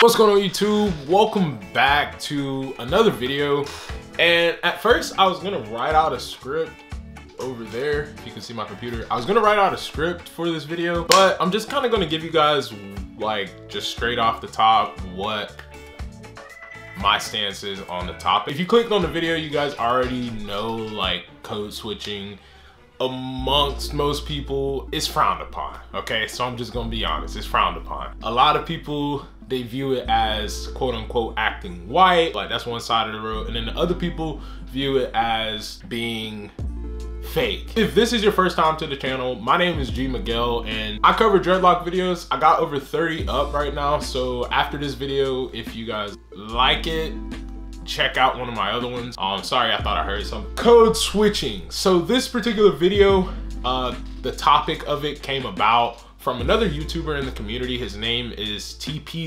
What's going on, YouTube? Welcome back to another video. And at first I was gonna write out a script over there, if you can see my computer. I was gonna write out a script for this video, but I'm just kind of gonna give you guys like just straight off the top what my stance is on the topic. If you clicked on the video, you guys already know like code switching amongst most people is frowned upon. Okay, so I'm just gonna be honest, it's frowned upon. A lot of people, they view it as quote unquote acting white, like that's one side of the road, and then the other people view it as being fake. If this is your first time to the channel, my name is G Miguel and I cover dreadlock videos. I got over 30 up right now, so after this video, if you guys like it, check out one of my other ones. Sorry, I thought I heard something. Code switching. So this particular video, the topic of it came about from another YouTuber in the community. His name is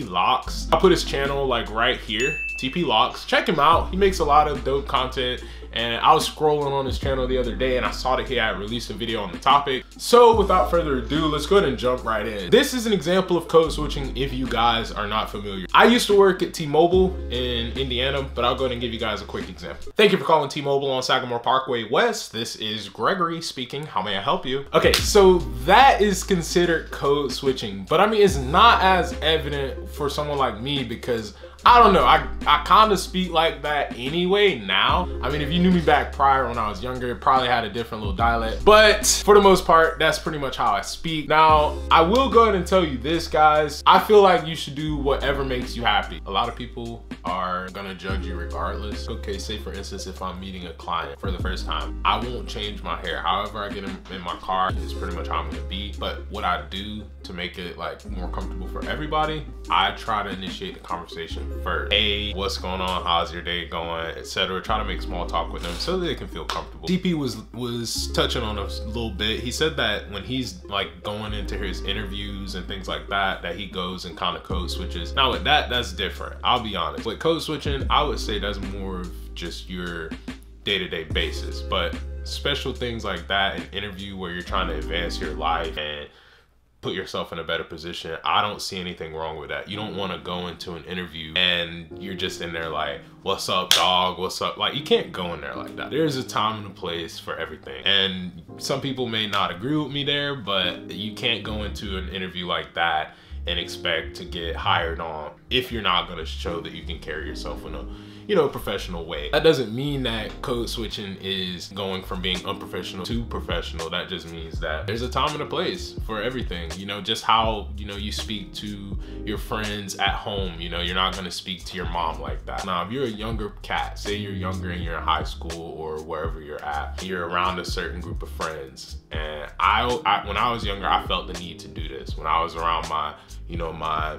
Locs. I'll put his channel like right here, Locs. Check him out. He makes a lot of dope content. And I was scrolling on his channel the other day and I saw that he had released a video on the topic. So without further ado, let's go ahead and jump right in. This is an example of code switching if you guys are not familiar. I used to work at T-Mobile in Indiana, but I'll go ahead and give you guys a quick example. Thank you for calling T-Mobile on Sagamore Parkway West. This is Gregory speaking. How may I help you? Okay, so that is considered code switching, but I mean, it's not as evident for someone like me because I don't know, I kind of speak like that anyway now. I mean, if you knew me back prior when I was younger, probably had a different little dialect. But for the most part, that's pretty much how I speak. Now, I will go ahead and tell you this, guys. I feel like you should do whatever makes you happy. A lot of people are gonna judge you regardless. Okay, say for instance, if I'm meeting a client for the first time, I won't change my hair. However I get in my car is pretty much how I'm gonna be. But what I do to make it like more comfortable for everybody, I try to initiate the conversation first. Hey, what's going on? How's your day going? Etc. Try to make small talk with them so that they can feel comfortable. DP was touching on a little bit. He said that when he's like going into his interviews and things like that, that he goes and kind of code switches. Now with that, that's different. I'll be honest. With code switching, I would say that's more of just your day-to-day basis. But special things like that, an interview where you're trying to advance your life and put yourself in a better position, I don't see anything wrong with that. You don't want to go into an interview and you're just in there like, what's up, dog? What's up? Like, you can't go in there like that. There's a time and a place for everything. And some people may not agree with me there, but you can't go into an interview like that and expect to get hired on if you're not going to show that you can carry yourself in a, you know, professional way. That doesn't mean that code switching is going from being unprofessional to professional. That just means that there's a time and a place for everything. You know, just how, you know, you speak to your friends at home. You know, you're not gonna speak to your mom like that. Now, if you're a younger cat, say you're younger and you're in high school or wherever you're at, you're around a certain group of friends. And when I was younger, I felt the need to do this. When I was around my, you know, my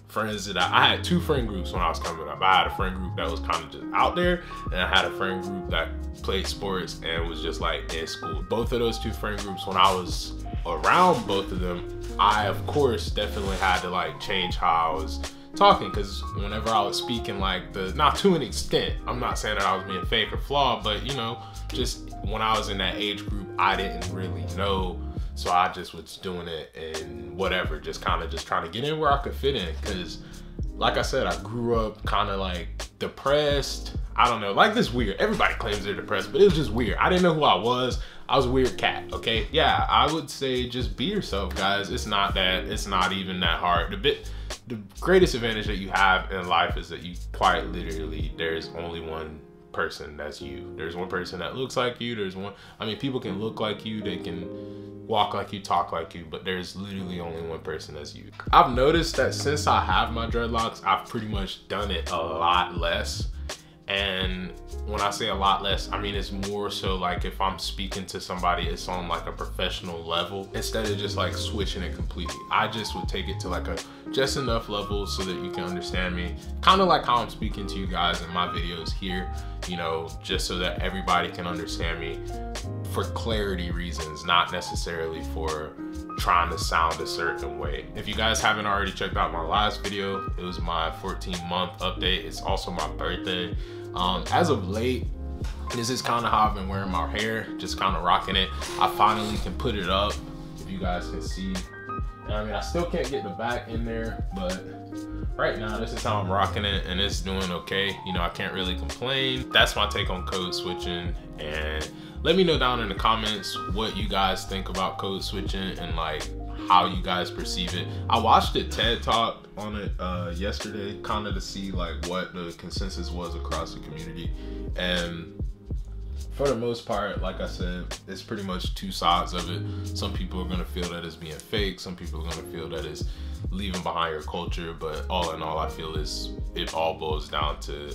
friends that I had two friend groups when I was coming up. I had a friend group that was kind of just out there, and I had a friend group that played sports and was just like in school. Both of those two friend groups, when I was around both of them, I of course definitely had to like change how I was talking, because whenever I was speaking like not to an extent, I'm not saying that I was being fake or flawed, but you know, just when I was in that age group, I didn't really know. So I just was doing it and whatever, just kind of just trying to get in where I could fit in. Cause like I said, I grew up kind of like depressed. I don't know, like this weird, everybody claims they're depressed, but it was just weird. I didn't know who I was. I was a weird cat, okay? Yeah, I would say just be yourself, guys. It's not even that hard. The greatest advantage that you have in life is that you quite literally, there's only one person that's you. There's one person that looks like you. There's one, I mean, people can look like you, they can walk like you, talk like you, but there's literally only one person that's you. I've noticed that since I have my dreadlocks, I've pretty much done it a lot less. And when I say a lot less, I mean, it's more so like if I'm speaking to somebody, it's on like a professional level instead of just like switching it completely. I just would take it to like a just enough level so that you can understand me. Kind of like how I'm speaking to you guys in my videos here, you know, just so that everybody can understand me for clarity reasons, not necessarily for trying to sound a certain way. If you guys haven't already checked out my last video, it was my 14-month update. It's also my birthday. As of late, this is kind of how I've been wearing my hair, just kind of rocking it. I finally can put it up, if you guys can see. And I mean, I still can't get the back in there, but right now, this is how I'm rocking it, and it's doing okay. You know, I can't really complain. That's my take on code switching, and let me know down in the comments what you guys think about code switching and like how you guys perceive it. I watched a TED Talk on it yesterday, kind of to see like what the consensus was across the community, and for the most part, like I said, it's pretty much two sides of it. Some people are gonna feel that it's being fake. Some people are gonna feel that it's leaving behind your culture. But all in all, I feel it all boils down to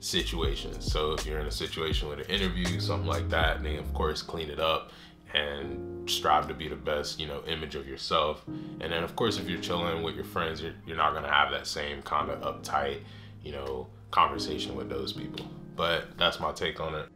situations. So if you're in a situation with an interview, something like that, then of course clean it up and strive to be the best, you know, image of yourself. And then of course, if you're chilling with your friends, you're not gonna have that same kind of uptight, you know, conversation with those people. But that's my take on it.